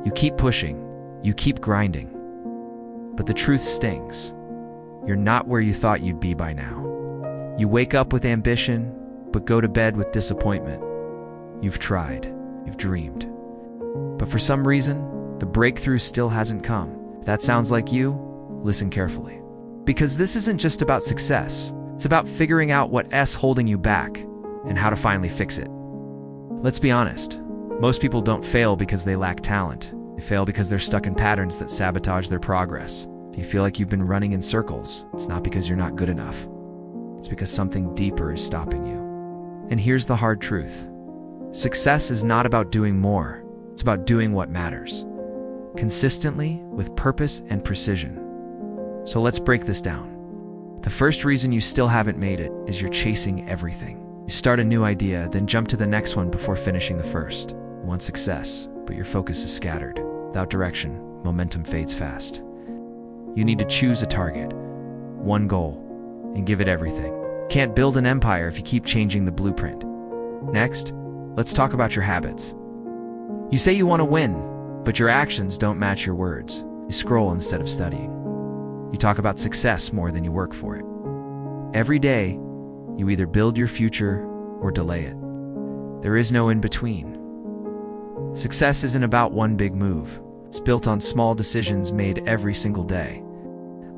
You keep pushing, you keep grinding. But the truth stings. You're not where you thought you'd be by now. You wake up with ambition, but go to bed with disappointment. You've tried, you've dreamed. But for some reason, the breakthrough still hasn't come. If that sounds like you, listen carefully. Because this isn't just about success. It's about figuring out what's holding you back and how to finally fix it. Let's be honest. Most people don't fail because they lack talent. They fail because they're stuck in patterns that sabotage their progress. If you feel like you've been running in circles, it's not because you're not good enough. It's because something deeper is stopping you. And here's the hard truth. Success is not about doing more. It's about doing what matters. Consistently, with purpose and precision. So let's break this down. The first reason you still haven't made it is you're chasing everything. You start a new idea, then jump to the next one before finishing the first. You want success, but your focus is scattered. Without direction, momentum fades fast. You need to choose a target, one goal, and give it everything. You can't build an empire if you keep changing the blueprint. Next, let's talk about your habits. You say you want to win, but your actions don't match your words. You scroll instead of studying. You talk about success more than you work for it. Every day, you either build your future or delay it. There is no in between. Success isn't about one big move. It's built on small decisions made every single day.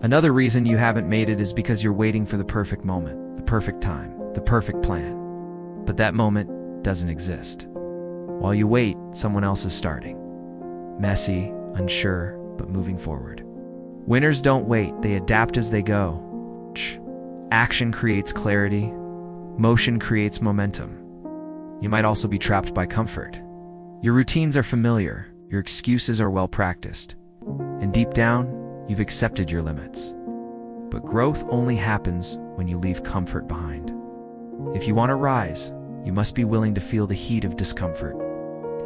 Another reason you haven't made it is because you're waiting for the perfect moment, the perfect time, the perfect plan. But that moment doesn't exist. While you wait, someone else is starting. Messy, unsure, but moving forward. Winners don't wait, they adapt as they go. Action creates clarity. Motion creates momentum. You might also be trapped by comfort. Your routines are familiar. Your excuses are well practiced. And deep down, you've accepted your limits. But growth only happens when you leave comfort behind. If you want to rise, you must be willing to feel the heat of discomfort.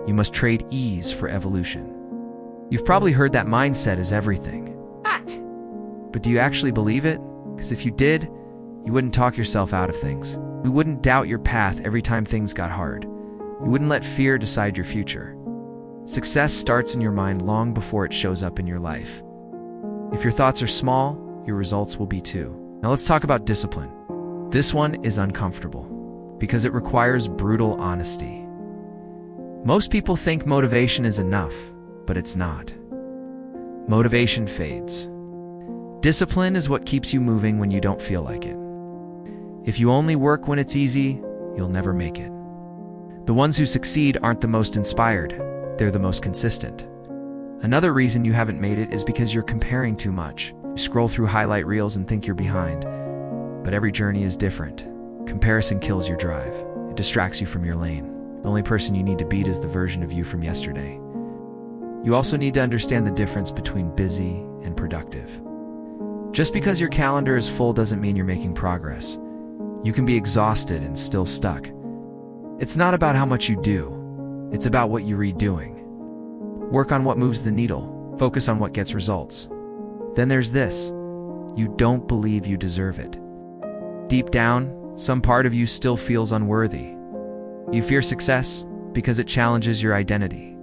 You must trade ease for evolution. You've probably heard that mindset is everything. But do you actually believe it? Because if you did, you wouldn't talk yourself out of things. You wouldn't doubt your path every time things got hard. You wouldn't let fear decide your future. Success starts in your mind long before it shows up in your life. If your thoughts are small, your results will be too. Now let's talk about discipline. This one is uncomfortable because it requires brutal honesty. Most people think motivation is enough, but it's not. Motivation fades. Discipline is what keeps you moving when you don't feel like it. If you only work when it's easy, you'll never make it. The ones who succeed aren't the most inspired, they're the most consistent. Another reason you haven't made it is because you're comparing too much. You scroll through highlight reels and think you're behind. But every journey is different. Comparison kills your drive. It distracts you from your lane. The only person you need to beat is the version of you from yesterday. You also need to understand the difference between busy and productive. Just because your calendar is full doesn't mean you're making progress. You can be exhausted and still stuck. It's not about how much you do. It's about what you're redoing. Work on what moves the needle. Focus on what gets results. Then there's this. You don't believe you deserve it. Deep down, some part of you still feels unworthy. You fear success because it challenges your identity.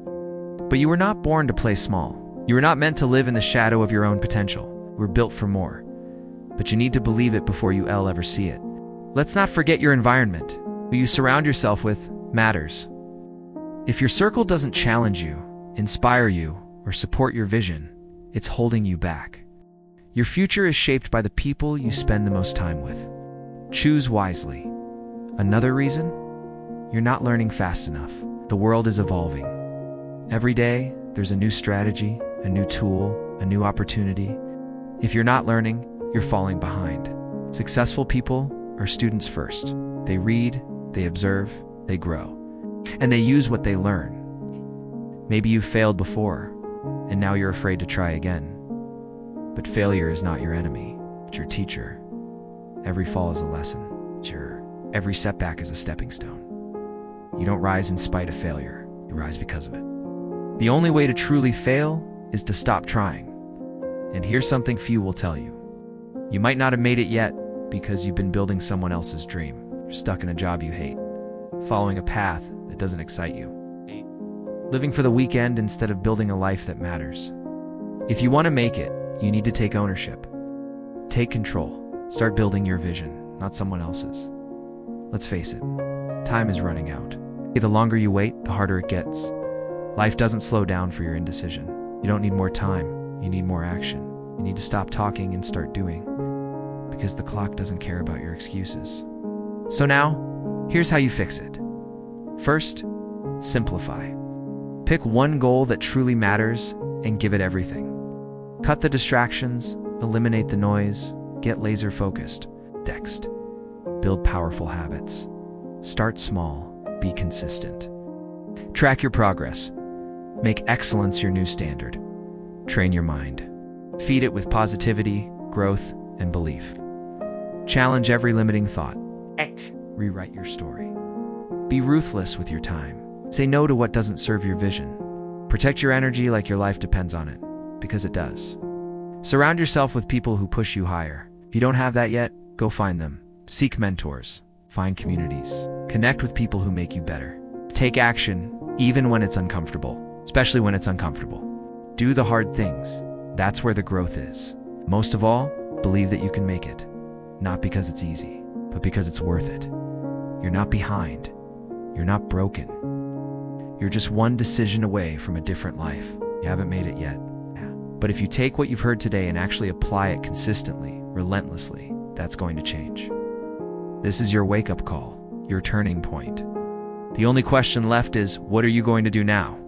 But you were not born to play small. You were not meant to live in the shadow of your own potential. You were built for more. But you need to believe it before you ever see it. Let's not forget your environment. Who you surround yourself with matters. If your circle doesn't challenge you, inspire you, or support your vision, it's holding you back. Your future is shaped by the people you spend the most time with. Choose wisely. Another reason? You're not learning fast enough. The world is evolving. Every day, there's a new strategy, a new tool, a new opportunity. If you're not learning, you're falling behind. Successful people are students first. They read, they observe, they grow. And they use what they learn. Maybe you've failed before, and now you're afraid to try again. But failure is not your enemy, it's your teacher. Every fall is a lesson. Every setback is a stepping stone. You don't rise in spite of failure, you rise because of it. The only way to truly fail is to stop trying. And here's something few will tell you. You might not have made it yet because you've been building someone else's dream. You're stuck in a job you hate, following a path that doesn't excite you. living for the weekend instead of building a life that matters. If you want to make it, you need to take ownership. Take control. Start building your vision, not someone else's. Let's face it, time is running out. The longer you wait, the harder it gets. Life doesn't slow down for your indecision. You don't need more time, you need more action. You need to stop talking and start doing, because the clock doesn't care about your excuses. So now, here's how you fix it. First, simplify. Pick one goal that truly matters and give it everything. Cut the distractions, eliminate the noise, get laser focused. Next, build powerful habits. Start small, be consistent. Track your progress. Make excellence your new standard. Train your mind. Feed it with positivity, growth, and belief. Challenge every limiting thought. Rewrite your story. Be ruthless with your time. Say no to what doesn't serve your vision. Protect your energy like your life depends on it, because it does. Surround yourself with people who push you higher. If you don't have that yet, go find them. Seek mentors. Find communities. Connect with people who make you better. Take action, even when it's uncomfortable, especially when it's uncomfortable. Do the hard things. That's where the growth is. Most of all, believe that you can make it. Not because it's easy, but because it's worth it. You're not behind. You're not broken. You're just one decision away from a different life. You haven't made it yet. But if you take what you've heard today and actually apply it consistently, relentlessly, that's going to change. This is your wake-up call, your turning point. The only question left is, what are you going to do now?